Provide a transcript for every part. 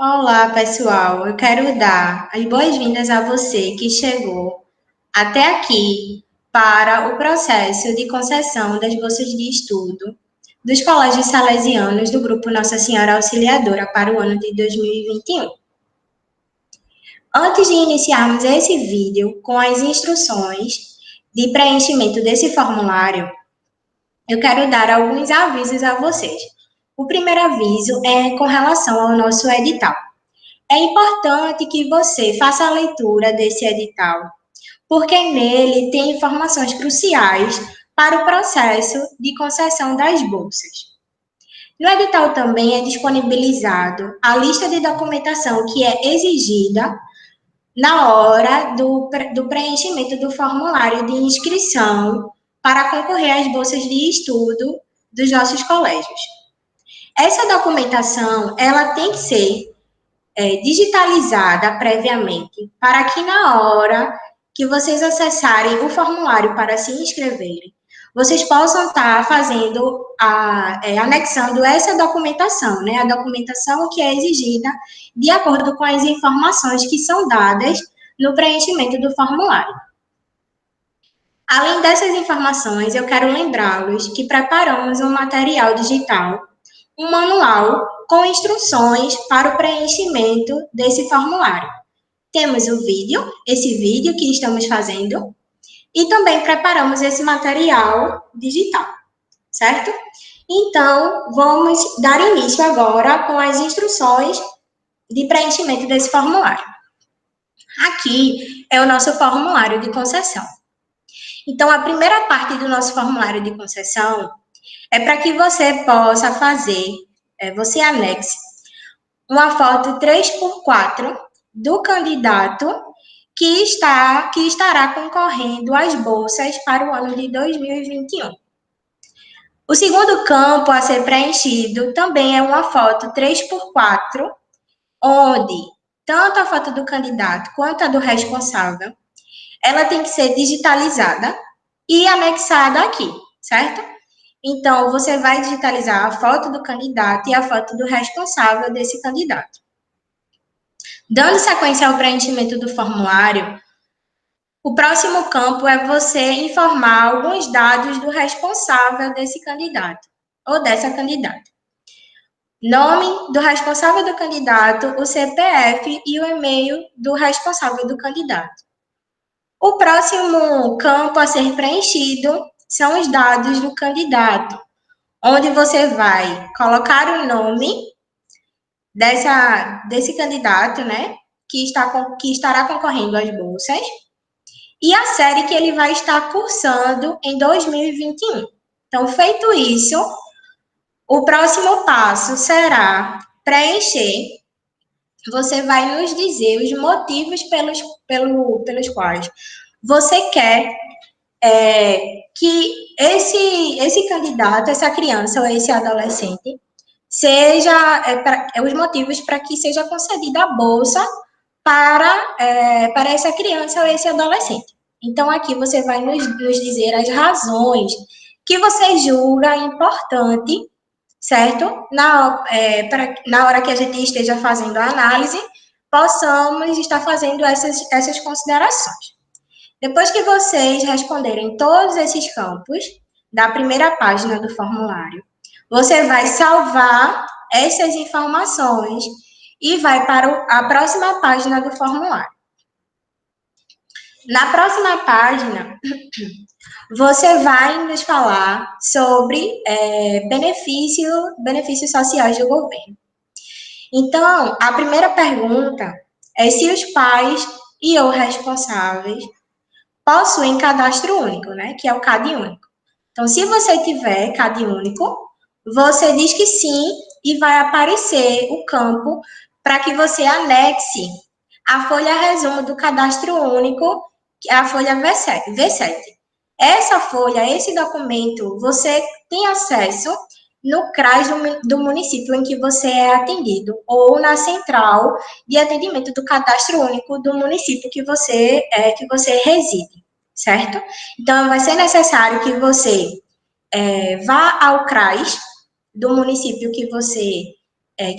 Olá, pessoal. Eu quero dar as boas-vindas a você que chegou até aqui para o processo de concessão das bolsas de estudo dos colégios salesianos do grupo Nossa Senhora Auxiliadora para o ano de 2021. Antes de iniciarmos esse vídeo com as instruções de preenchimento desse formulário, eu quero dar alguns avisos a vocês. O primeiro aviso é com relação ao nosso edital. É importante que você faça a leitura desse edital, porque nele tem informações cruciais para o processo de concessão das bolsas. No edital também é disponibilizado a lista de documentação que é exigida na hora do preenchimento do formulário de inscrição para concorrer às bolsas de estudo dos nossos colégios. Essa documentação, ela tem que ser digitalizada previamente, para que na hora que vocês acessarem o formulário para se inscreverem, vocês possam estar fazendo, anexando essa documentação, né? A documentação que é exigida de acordo com as informações que são dadas no preenchimento do formulário. Além dessas informações, eu quero lembrá-los que preparamos um material digital, um manual com instruções para o preenchimento desse formulário. Temos o vídeo, esse vídeo que estamos fazendo, e também preparamos esse material digital, certo? Então, vamos dar início agora com as instruções de preenchimento desse formulário. Aqui é o nosso formulário de concessão. Então, a primeira parte do nosso formulário de concessão é para que você possa fazer, você anexe uma foto 3x4 do candidato que estará concorrendo às bolsas para o ano de 2021. O segundo campo a ser preenchido também é uma foto 3x4, onde tanto a foto do candidato quanto a do responsável, ela tem que ser digitalizada e anexada aqui, certo? Então, você vai digitalizar a foto do candidato e a foto do responsável desse candidato. Dando sequência ao preenchimento do formulário, o próximo campo é você informar alguns dados do responsável desse candidato ou dessa candidata. Nome do responsável do candidato, o CPF e o e-mail do responsável do candidato. O próximo campo a ser preenchido são os dados do candidato, onde você vai colocar o nome desse candidato, né, que estará concorrendo às bolsas, e a série que ele vai estar cursando em 2021. Então, feito isso, o próximo passo será preencher. Você vai nos dizer os motivos pelos quais você quer que esse candidato, essa criança ou esse adolescente, os motivos para que seja concedida a bolsa para essa criança ou esse adolescente. Então, aqui você vai nos dizer as razões que você julga importante, certo? Na hora que a gente esteja fazendo a análise, possamos estar fazendo essas considerações. Depois que vocês responderem todos esses campos da primeira página do formulário, você vai salvar essas informações e vai para a próxima página do formulário. Na próxima página, você vai nos falar sobre benefícios sociais do governo. Então, a primeira pergunta é se os pais e ou responsáveis possuem cadastro único, né? Que é o CAD único. Então, se você tiver CAD único, você diz que sim e vai aparecer o campo para que você anexe a folha resumo do cadastro único, a folha V7. Essa folha, esse documento, você tem acesso no CRAS do município em que você é atendido, ou na central de atendimento do cadastro único do município que você reside, certo? Então, vai ser necessário que você vá ao CRAS do município que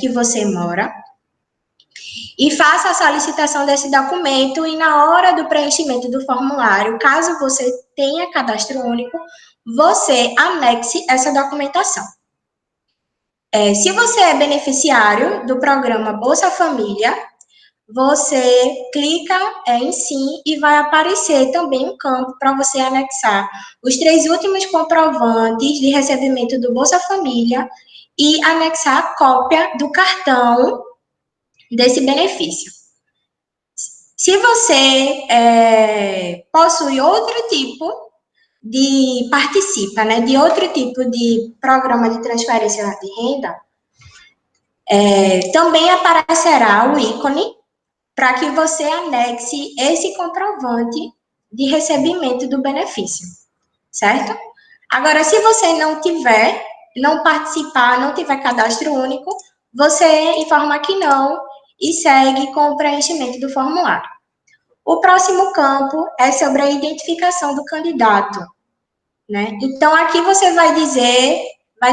você mora, e faça a solicitação desse documento e na hora do preenchimento do formulário, caso você tenha cadastro único, você anexe essa documentação. Se você é beneficiário do programa Bolsa Família, você clica em sim e vai aparecer também um campo para você anexar os 3 últimos comprovantes de recebimento do Bolsa Família e anexar a cópia do cartão desse benefício. Se você possui outro tipo de participa, né, de outro tipo de programa de transferência de renda, também aparecerá o ícone para que você anexe esse comprovante de recebimento do benefício, certo? Agora, se você não participar, não tiver cadastro único, você informa que não e segue com o preenchimento do formulário. O próximo campo é sobre a identificação do candidato, né? Então, aqui você vai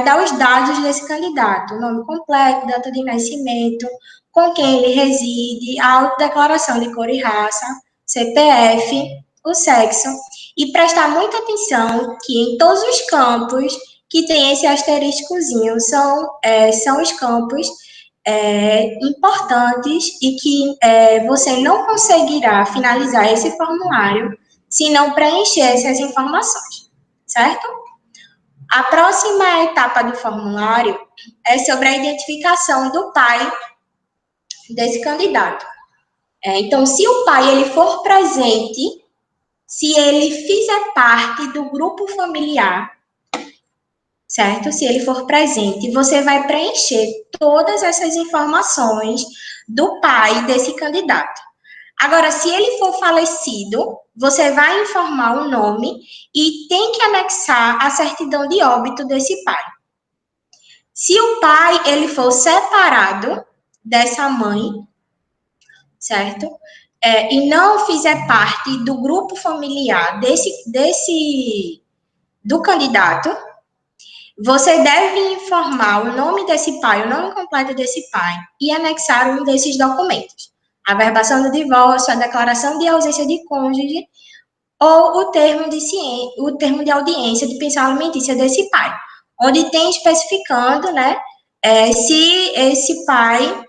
dar os dados desse candidato, o nome completo, data de nascimento, com quem ele reside, a autodeclaração de cor e raça, CPF, o sexo, e prestar muita atenção que em todos os campos que tem esse asteriscozinho são os campos importantes e que você não conseguirá finalizar esse formulário se não preencher essas informações, certo? A próxima etapa do formulário é sobre a identificação do pai desse candidato. Então, se o pai ele for presente, se ele fizer parte do grupo familiar, certo? Se ele for presente, você vai preencher todas essas informações do pai desse candidato. Agora, se ele for falecido, você vai informar o nome e tem que anexar a certidão de óbito desse pai. Se o pai ele for separado dessa mãe, certo? E não fizer parte do grupo familiar do candidato, você deve informar o nome desse pai, o nome completo desse pai e anexar um desses documentos. A averbação do divórcio, a declaração de ausência de cônjuge ou o termo de audiência de pensão alimentícia desse pai, onde tem especificando, né, se esse pai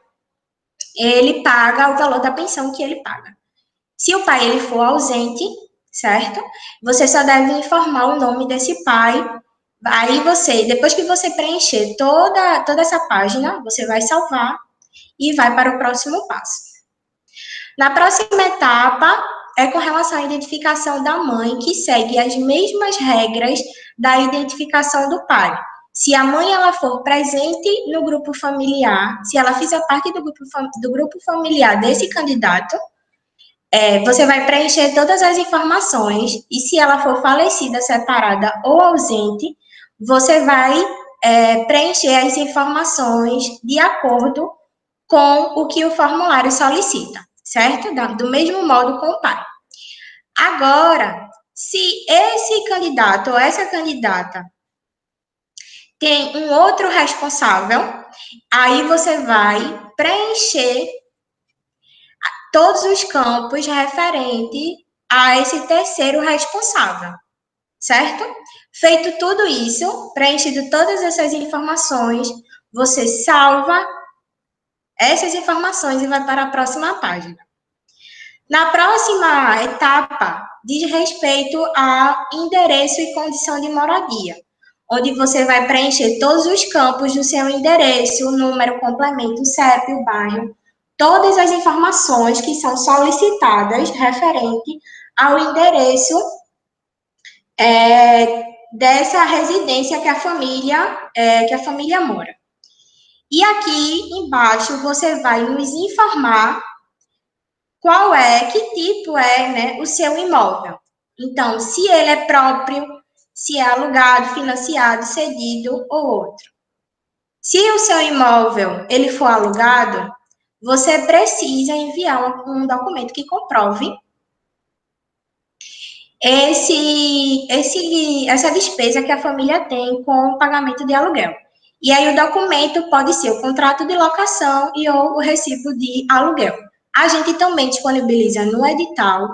ele paga o valor da pensão que ele paga. Se o pai ele for ausente, certo? Você só deve informar o nome desse pai. Aí você, depois que você preencher toda essa página, você vai salvar e vai para o próximo passo. Na próxima etapa, é com relação à identificação da mãe, que segue as mesmas regras da identificação do pai. Se a mãe ela for presente no grupo familiar, se ela fizer parte do grupo familiar desse candidato, você vai preencher todas as informações, e se ela for falecida, separada ou ausente, você vai preencher as informações de acordo com o que o formulário solicita, certo? Do mesmo modo com o pai. Agora, se esse candidato ou essa candidata tem um outro responsável, aí você vai preencher todos os campos referentes a esse terceiro responsável, certo? Feito tudo isso, preenchido todas essas informações, você salva essas informações e vai para a próxima página. Na próxima etapa, diz respeito a endereço e condição de moradia, onde você vai preencher todos os campos do seu endereço, o número, complemento, o CEP, o bairro, todas as informações que são solicitadas referente ao endereço dessa residência que a família mora. E aqui embaixo você vai nos informar que tipo é, né, o seu imóvel. Então, se ele é próprio, se é alugado, financiado, cedido ou outro. Se o seu imóvel ele for alugado, você precisa enviar um documento que comprove essa despesa que a família tem com o pagamento de aluguel. E aí o documento pode ser o contrato de locação e ou o recibo de aluguel. A gente também disponibiliza no edital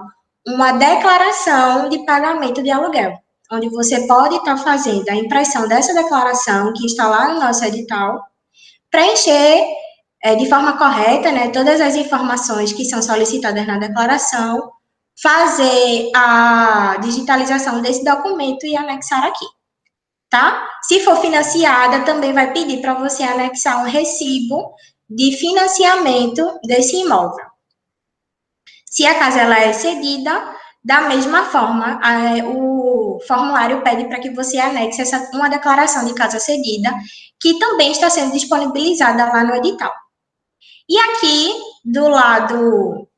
uma declaração de pagamento de aluguel, onde você pode estar fazendo a impressão dessa declaração que está lá no nosso edital, preencher de forma correta, né, todas as informações que são solicitadas na declaração, fazer a digitalização desse documento e anexar aqui, tá? Se for financiada, também vai pedir para você anexar um recibo de financiamento desse imóvel. Se a casa ela é cedida, da mesma forma, o formulário pede para que você anexe uma declaração de casa cedida, que também está sendo disponibilizada lá no edital. E aqui, do lado,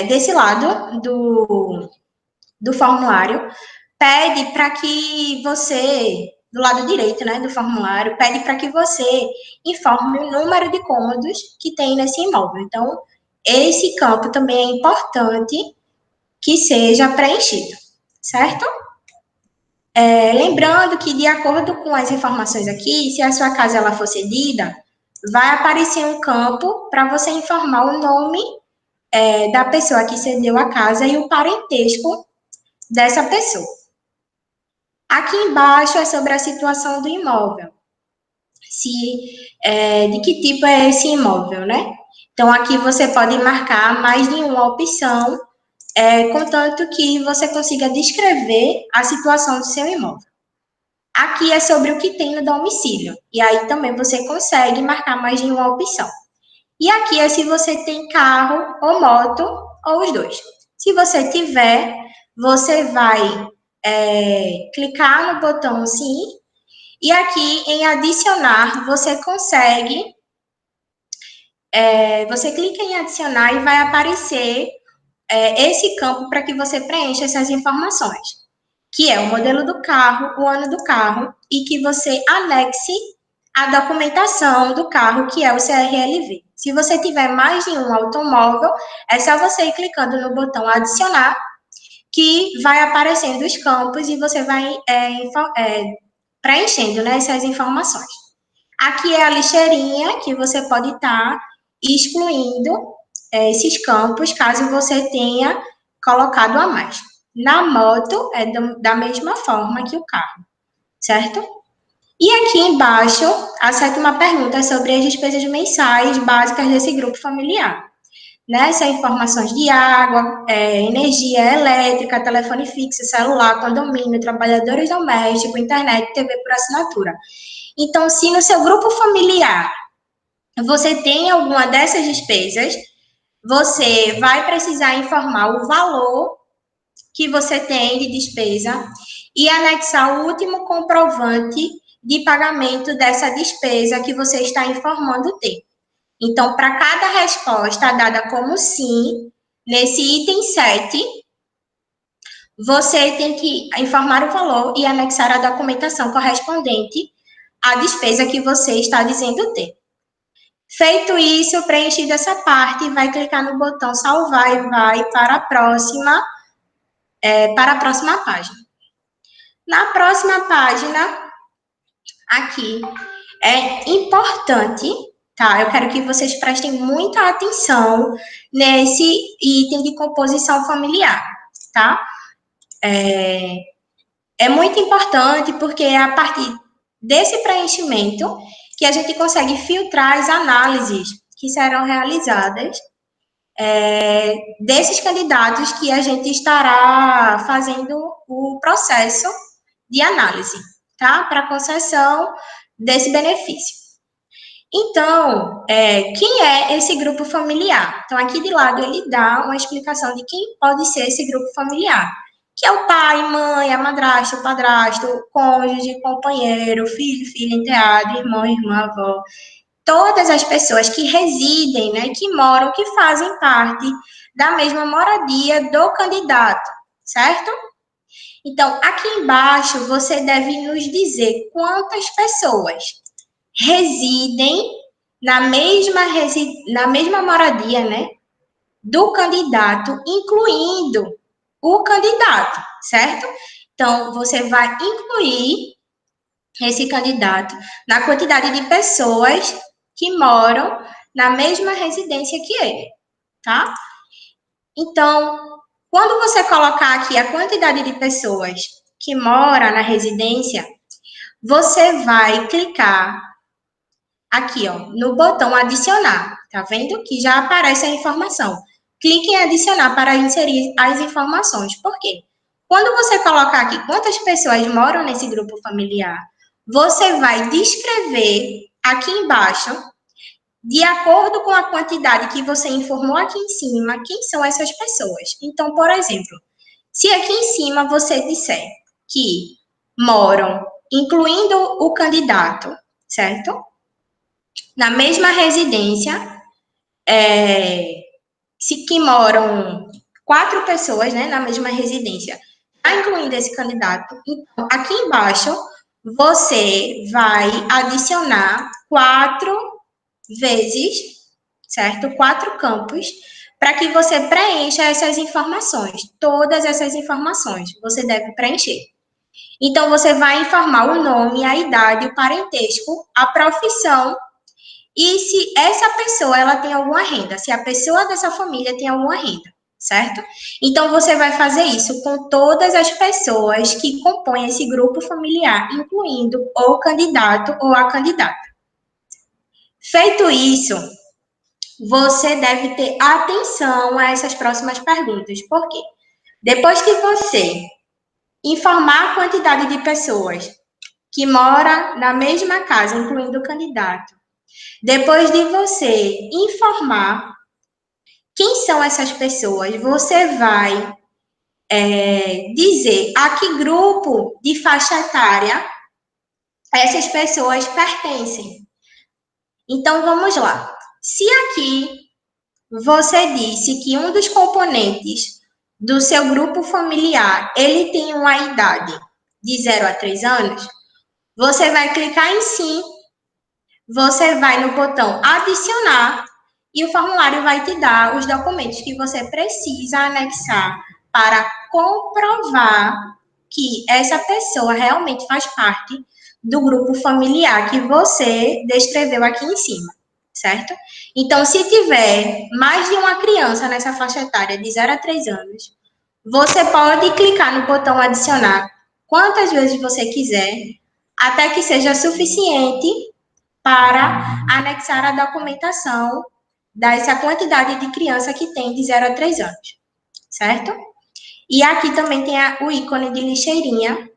desse lado do formulário, pede para que você, do lado direito, né, do formulário, pede para que você informe o número de cômodos que tem nesse imóvel. Então, esse campo também é importante que seja preenchido, certo? Lembrando que, de acordo com as informações aqui, se a sua casa ela for cedida, vai aparecer um campo para você informar o nome da pessoa que cedeu a casa e o parentesco dessa pessoa. Aqui embaixo é sobre a situação do imóvel. De que tipo é esse imóvel, né? Então, aqui você pode marcar mais de uma opção, contanto que você consiga descrever a situação do seu imóvel. Aqui é sobre o que tem no domicílio, e aí também você consegue marcar mais de uma opção. E aqui é se você tem carro ou moto, ou os dois. Se você tiver, você vai clicar no botão sim, e aqui em adicionar, você consegue, você clica em adicionar e vai aparecer esse campo para que você preencha essas informações, que é o modelo do carro, o ano do carro, e que você anexe a documentação do carro, que é o CRLV. Se você tiver mais de um automóvel, é só você ir clicando no botão adicionar, que vai aparecendo os campos e você vai preenchendo, né, essas informações. Aqui é a lixeirinha, que você pode estar excluindo esses campos, caso você tenha colocado a mais. Na moto, é da mesma forma que o carro, certo? E aqui embaixo, a sétima pergunta é sobre as despesas mensais básicas desse grupo familiar. Né? São informações de água, energia elétrica, telefone fixo, celular, condomínio, trabalhadores domésticos, internet, TV por assinatura. Então, se no seu grupo familiar você tem alguma dessas despesas, você vai precisar informar o valor que você tem de despesa e anexar o último comprovante de pagamento dessa despesa que você está informando ter. Então, para cada resposta dada como sim, nesse item 7, você tem que informar o valor e anexar a documentação correspondente à despesa que você está dizendo ter. Feito isso, preenchido essa parte, vai clicar no botão salvar e vai para a próxima página. Na próxima página, aqui, é importante, tá? Eu quero que vocês prestem muita atenção nesse item de composição familiar, tá? É muito importante porque é a partir desse preenchimento que a gente consegue filtrar as análises que serão realizadas desses candidatos que a gente estará fazendo o processo de análise, tá? Para concessão desse benefício. Então, quem é esse grupo familiar? Então, aqui de lado ele dá uma explicação de quem pode ser esse grupo familiar, que é o pai, mãe, a madrasta, o padrasto, o cônjuge, companheiro, filho, filha, enteado, irmão, irmã, avó. Todas as pessoas que residem, né, que moram, que fazem parte da mesma moradia do candidato, certo? Então, aqui embaixo, você deve nos dizer quantas pessoas residem na mesma moradia, né, do candidato, incluindo o candidato, certo? Então, você vai incluir esse candidato na quantidade de pessoas que moram na mesma residência que ele, tá? Então, quando você colocar aqui a quantidade de pessoas que mora na residência, você vai clicar aqui, ó, no botão adicionar. Tá vendo que já aparece a informação? Clique em adicionar para inserir as informações. Por quê? Quando você colocar aqui quantas pessoas moram nesse grupo familiar, você vai descrever aqui embaixo, de acordo com a quantidade que você informou aqui em cima, quem são essas pessoas. Então, por exemplo, se aqui em cima você disser que moram, incluindo o candidato, certo? Na mesma residência, se que moram 4 pessoas, né, na mesma residência, incluindo esse candidato, então, aqui embaixo você vai adicionar 4 vezes, certo? 4 campos, para que você preencha essas informações. Todas essas informações você deve preencher. Então, você vai informar o nome, a idade, o parentesco, a profissão e se essa pessoa ela tem alguma renda, se a pessoa dessa família tem alguma renda, certo? Então, você vai fazer isso com todas as pessoas que compõem esse grupo familiar, incluindo o candidato ou a candidata. Feito isso, você deve ter atenção a essas próximas perguntas. Por quê? Depois que você informar a quantidade de pessoas que mora na mesma casa, incluindo o candidato, depois de você informar quem são essas pessoas, você vai dizer a que grupo de faixa etária essas pessoas pertencem. Então, vamos lá. Se aqui você disse que um dos componentes do seu grupo familiar, ele tem uma idade de 0 a 3 anos, você vai clicar em sim, você vai no botão adicionar e o formulário vai te dar os documentos que você precisa anexar para comprovar que essa pessoa realmente faz parte do grupo familiar que você descreveu aqui em cima, certo? Então, se tiver mais de uma criança nessa faixa etária de 0 a 3 anos, você pode clicar no botão adicionar quantas vezes você quiser, até que seja suficiente para anexar a documentação dessa quantidade de criança que tem de 0 a 3 anos, certo? E aqui também tem o ícone de lixeirinha,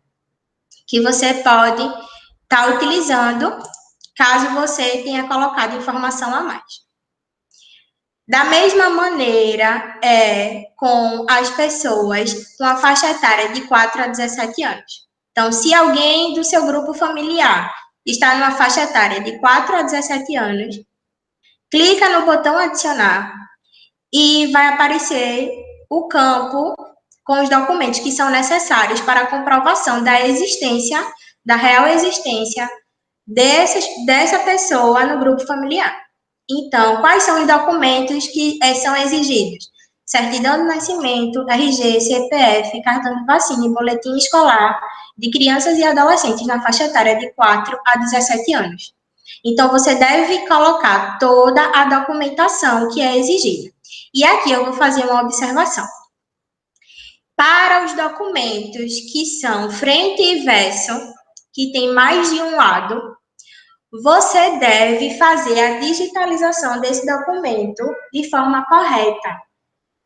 que você pode estar utilizando caso você tenha colocado informação a mais. Da mesma maneira, com as pessoas com a faixa etária de 4 a 17 anos. Então, se alguém do seu grupo familiar está numa faixa etária de 4 a 17 anos, clica no botão adicionar e vai aparecer o campo com os documentos que são necessários para a comprovação da existência, da real existência dessa pessoa no grupo familiar. Então, quais são os documentos que são exigidos? Certidão de nascimento, RG, CPF, cartão de vacina e boletim escolar de crianças e adolescentes na faixa etária de 4 a 17 anos. Então, você deve colocar toda a documentação que é exigida. E aqui eu vou fazer uma observação. Para os documentos que são frente e verso, que tem mais de um lado, você deve fazer a digitalização desse documento de forma correta,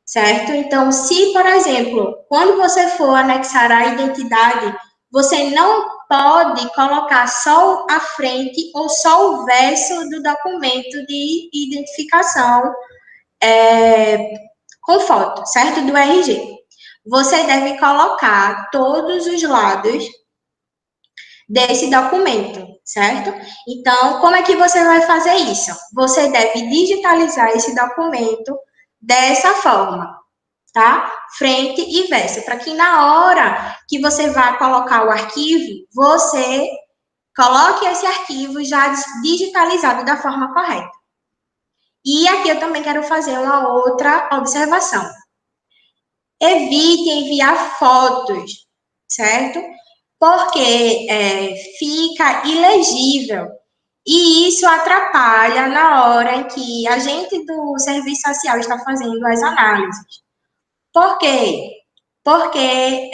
certo? Então, se, por exemplo, quando você for anexar a identidade, você não pode colocar só a frente ou só o verso do documento de identificação com foto, certo? Do RG. Você deve colocar todos os lados desse documento, certo? Então, como é que você vai fazer isso? Você deve digitalizar esse documento dessa forma, tá? Frente e verso, para que na hora que você vai colocar o arquivo, você coloque esse arquivo já digitalizado da forma correta. E aqui eu também quero fazer uma outra observação. Evite enviar fotos, certo? porque fica ilegível. E isso atrapalha na hora em que a gente do serviço social está fazendo as análises. Por quê? Porque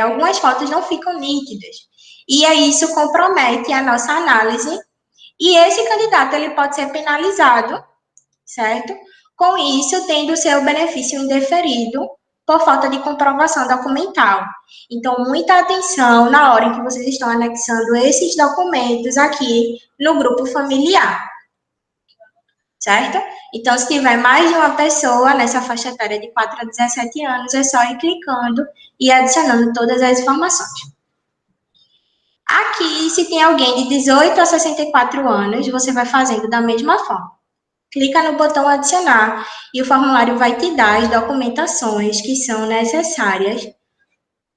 algumas fotos não ficam nítidas. E aí isso compromete a nossa análise. E esse candidato ele pode ser penalizado, certo? Com isso, tendo seu benefício indeferido por falta de comprovação documental. Então, muita atenção na hora em que vocês estão anexando esses documentos aqui no grupo familiar, certo? Então, se tiver mais de uma pessoa nessa faixa etária de 4 a 17 anos, é só ir clicando e adicionando todas as informações. Aqui, se tem alguém de 18 a 64 anos, você vai fazendo da mesma forma. Clica no botão adicionar e o formulário vai te dar as documentações que são necessárias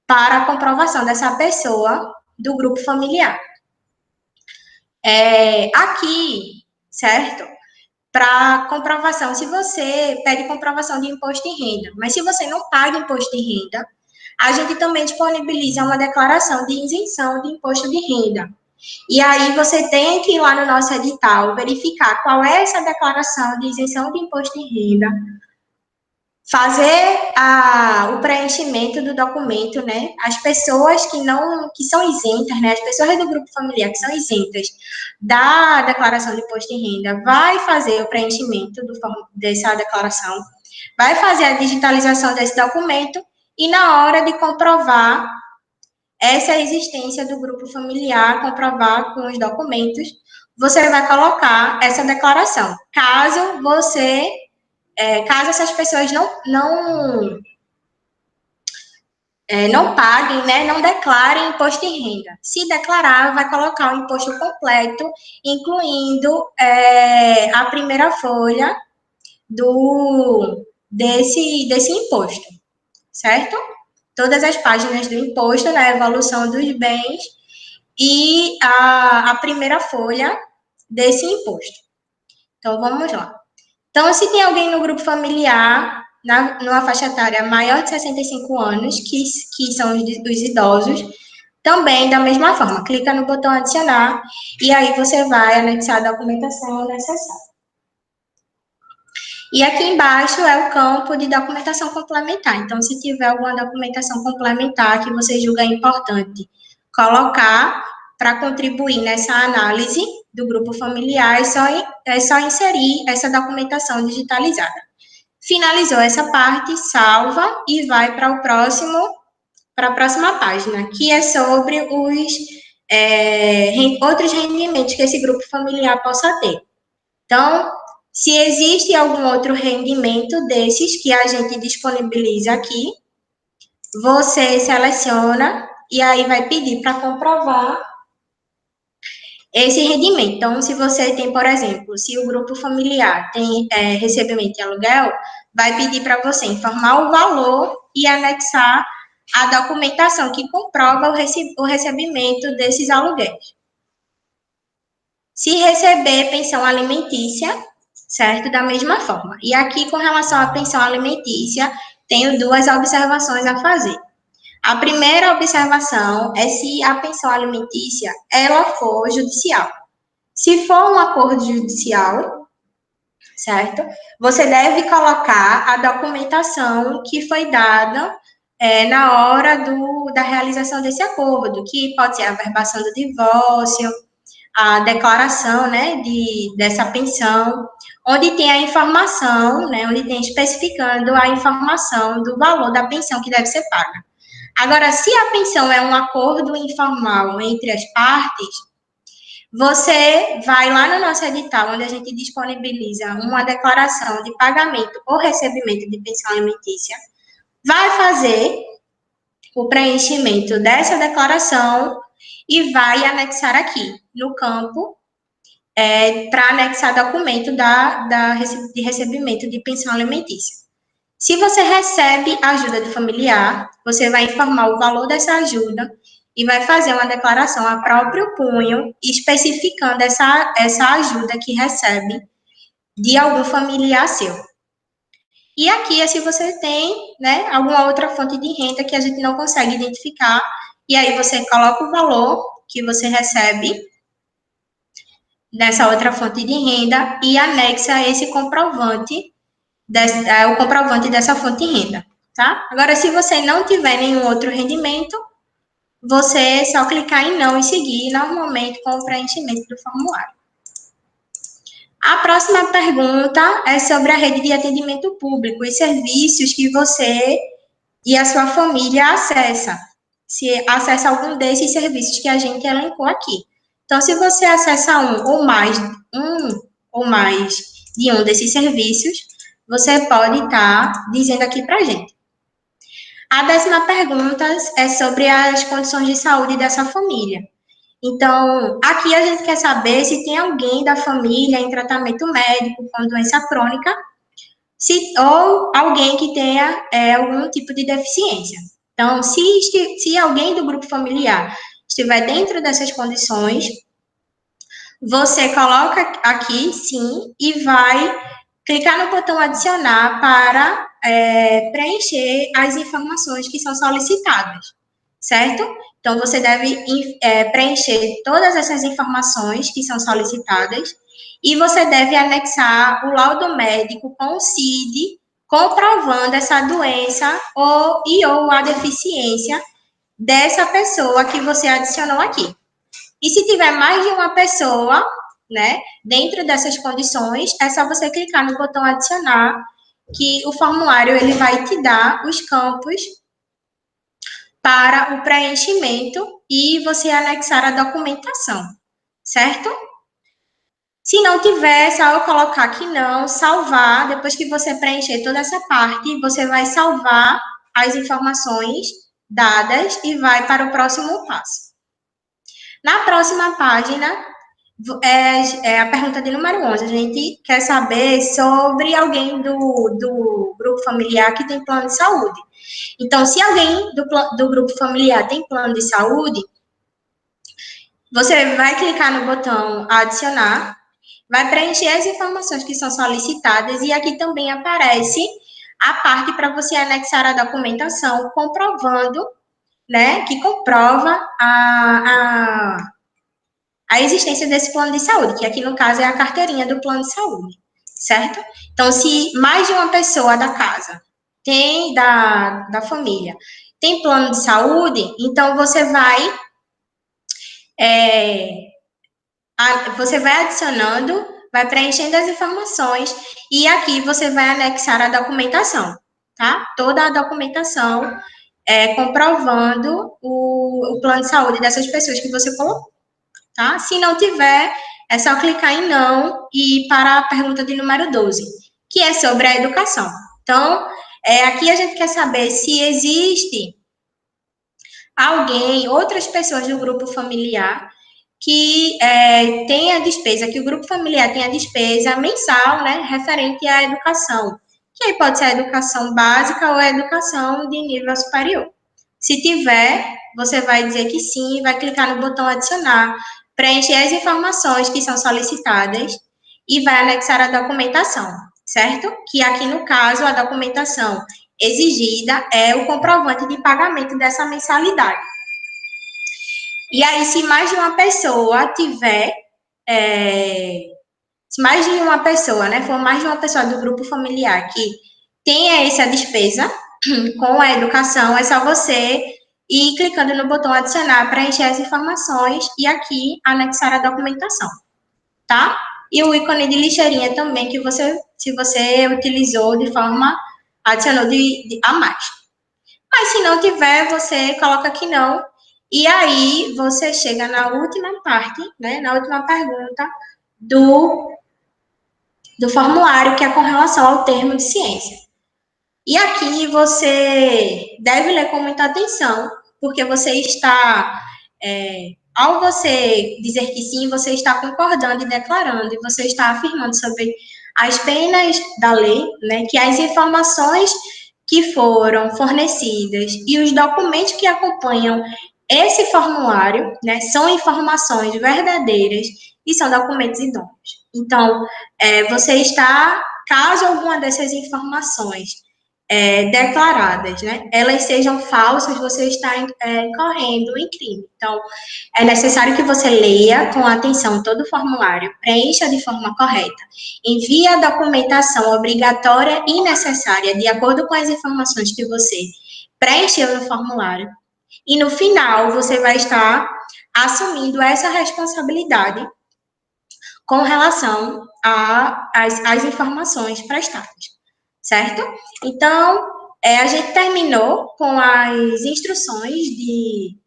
para a comprovação dessa pessoa do grupo familiar. Aqui, certo? Para comprovação, se você pede comprovação de imposto de renda, mas se você não paga imposto de renda, a gente também disponibiliza uma declaração de isenção de imposto de renda. E aí você tem que ir lá no nosso edital, verificar qual é essa declaração de isenção de imposto de renda, fazer o preenchimento do documento, né? As pessoas que são isentas, né? As pessoas do grupo familiar que são isentas da declaração de imposto de renda, vai fazer o preenchimento dessa declaração, vai fazer a digitalização desse documento e na hora de comprovar essa existência do grupo familiar, comprovar com os documentos, você vai colocar essa declaração. Caso essas pessoas não paguem, né, não declarem imposto de renda. Se declarar, vai colocar o imposto completo, incluindo a primeira folha desse imposto, certo? Todas as páginas do imposto, né, evolução dos bens e a primeira folha desse imposto. Então, vamos lá. Então, se tem alguém no grupo familiar, numa faixa etária maior de 65 anos, que são os idosos, também da mesma forma, clica no botão adicionar e aí você vai anexar a documentação necessária. E aqui embaixo é o campo de documentação complementar. Então, se tiver alguma documentação complementar que você julga importante colocar para contribuir nessa análise do grupo familiar, é só inserir essa documentação digitalizada. Finalizou essa parte, salva e vai para a próxima página, que é sobre os outros rendimentos que esse grupo familiar possa ter. Então, se existe algum outro rendimento desses que a gente disponibiliza aqui, você seleciona e aí vai pedir para comprovar esse rendimento. Então, se você tem, por exemplo, se o grupo familiar tem recebimento de aluguel, vai pedir para você informar o valor e anexar a documentação que comprova o recebimento desses aluguéis. Se receber pensão alimentícia, certo? Da mesma forma. E aqui, com relação à pensão alimentícia, tenho duas observações a fazer. A primeira observação é se a pensão alimentícia ela for judicial. Se for um acordo judicial, certo? Você deve colocar a documentação que foi dada na hora da realização desse acordo, que pode ser a averbação do divórcio, a declaração, né, dessa pensão, onde tem a informação, né, onde tem especificando a informação do valor da pensão que deve ser paga. Agora, se a pensão é um acordo informal entre as partes, você vai lá no nosso edital, onde a gente disponibiliza uma declaração de pagamento ou recebimento de pensão alimentícia, vai fazer o preenchimento dessa declaração e vai anexar aqui no campo para anexar documento de recebimento de pensão alimentícia. Se você recebe ajuda de familiar, você vai informar o valor dessa ajuda e vai fazer uma declaração a próprio punho, especificando essa ajuda que recebe de algum familiar seu. E aqui é se você tem, né, alguma outra fonte de renda que a gente não consegue identificar e aí você coloca o valor que você recebe nessa outra fonte de renda e anexa esse comprovante, o comprovante dessa fonte de renda, tá? Agora, se você não tiver nenhum outro rendimento, você é só clicar em não e seguir normalmente com o preenchimento do formulário. A próxima pergunta é sobre a rede de atendimento público e serviços que você e a sua família acessa. Se acessa algum desses serviços que a gente elencou aqui. Então, se você acessa um ou mais de um desses serviços, você pode estar dizendo aqui para a gente. A 10ª pergunta é sobre as condições de saúde dessa família. Então, aqui a gente quer saber se tem alguém da família em tratamento médico com doença crônica, ou alguém que tenha algum tipo de deficiência. Então, se alguém do grupo familiar estiver dentro dessas condições, você coloca aqui, sim, e vai clicar no botão adicionar para preencher as informações que são solicitadas, certo? Então, você deve preencher todas essas informações que são solicitadas e você deve anexar o laudo médico com o CID, comprovando essa doença ou a deficiência dessa pessoa que você adicionou aqui. E se tiver mais de uma pessoa, né, dentro dessas condições, é só você clicar no botão adicionar, que o formulário ele vai te dar os campos para o preenchimento e você anexar a documentação, certo? Se não tiver, é só eu colocar que não, salvar, depois que você preencher toda essa parte, você vai salvar as informações dadas e vai para o próximo passo. Na próxima página, a pergunta de número 11, a gente quer saber sobre alguém do grupo familiar que tem plano de saúde. Então, se alguém do grupo familiar tem plano de saúde, você vai clicar no botão adicionar, vai preencher as informações que são solicitadas e aqui também aparece a parte para você anexar a documentação comprovando, né, que comprova a existência desse plano de saúde, que aqui no caso é a carteirinha do plano de saúde, certo? Então, se mais de uma pessoa da casa tem, da família, tem plano de saúde, então você vai adicionando, vai preenchendo as informações e aqui você vai anexar a documentação, tá? Toda a documentação comprovando o plano de saúde dessas pessoas que você colocou, tá? Se não tiver, é só clicar em não e ir para a pergunta de número 12, que é sobre a educação. Então, aqui a gente quer saber se existe alguém, outras pessoas do grupo familiar que tem a despesa, que o grupo familiar tem a despesa mensal, né, referente à educação, que aí pode ser a educação básica ou a educação de nível superior. Se tiver, você vai dizer que sim, vai clicar no botão adicionar, preencher as informações que são solicitadas e vai anexar a documentação, certo? Que aqui no caso, a documentação exigida é o comprovante de pagamento dessa mensalidade. E aí, se mais de uma pessoa tiver, se mais de uma pessoa, né, for mais de uma pessoa do grupo familiar que tenha essa despesa com a educação, é só você ir clicando no botão adicionar, preencher as informações e aqui anexar a documentação, tá? E o ícone de lixeirinha também, que se você utilizou de forma, adicionou a mais. Mas se não tiver, você coloca que não. E aí, você chega na última parte, né, na última pergunta do formulário, que é com relação ao termo de ciência. E aqui você deve ler com muita atenção, porque você está, ao você dizer que sim, você está concordando e declarando, e você está afirmando sobre as penas da lei, né, que as informações que foram fornecidas e os documentos que acompanham esse formulário, né, são informações verdadeiras e são documentos idôneos. Então, você está, caso alguma dessas informações declaradas, né, elas sejam falsas, você está incorrendo em crime. Então, é necessário que você leia com atenção todo o formulário, preencha de forma correta, envie a documentação obrigatória e necessária, de acordo com as informações que você preencheu no formulário, e no final você vai estar assumindo essa responsabilidade com relação às informações prestadas, certo? Então, a gente terminou com as instruções de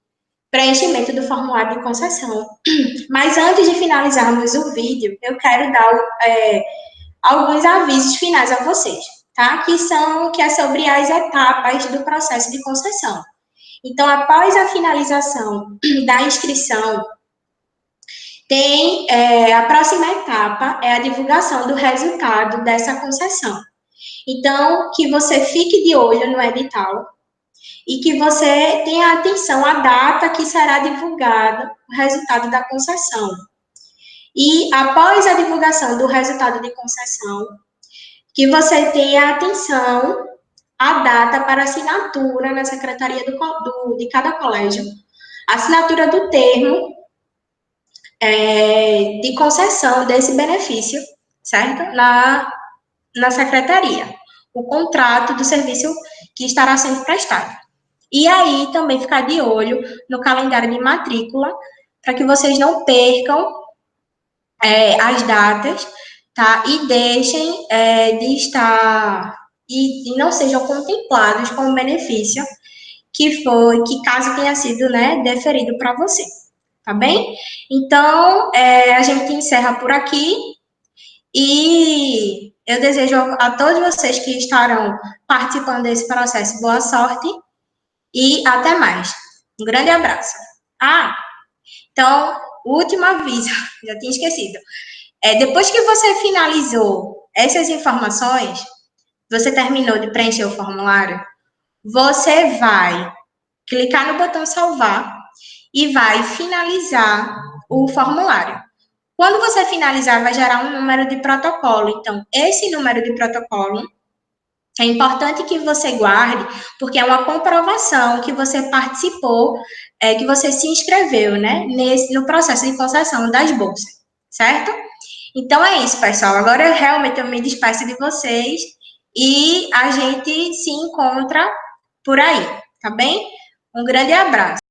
preenchimento do formulário de concessão. Mas antes de finalizarmos o vídeo, eu quero dar alguns avisos finais a vocês, tá? Que é sobre as etapas do processo de concessão. Então, após a finalização da inscrição, tem a próxima etapa, é a divulgação do resultado dessa concessão. Então, que você fique de olho no edital e que você tenha atenção à data que será divulgado o resultado da concessão. E após a divulgação do resultado de concessão, que você tenha atenção à data para assinatura na secretaria de cada colégio, assinatura do termo de concessão desse benefício, certo? Na secretaria, o contrato do serviço que estará sendo prestado. E aí também ficar de olho no calendário de matrícula, para que vocês não percam as datas, tá? E deixem de estar e não sejam contemplados com o benefício que caso tenha sido, né, deferido para você, tá bem? Então, a gente encerra por aqui e eu desejo a todos vocês que estarão participando desse processo boa sorte e até mais. Um grande abraço. Então, último aviso, já tinha esquecido. Depois que você finalizou essas informações, você terminou de preencher o formulário, você vai clicar no botão salvar e vai finalizar o formulário. Quando você finalizar, vai gerar um número de protocolo. Então, esse número de protocolo é importante que você guarde, porque é uma comprovação que você participou, que você se inscreveu, né, no processo de concessão das bolsas, certo? Então é isso, pessoal. Agora eu me despeço de vocês e a gente se encontra por aí, tá bem? Um grande abraço.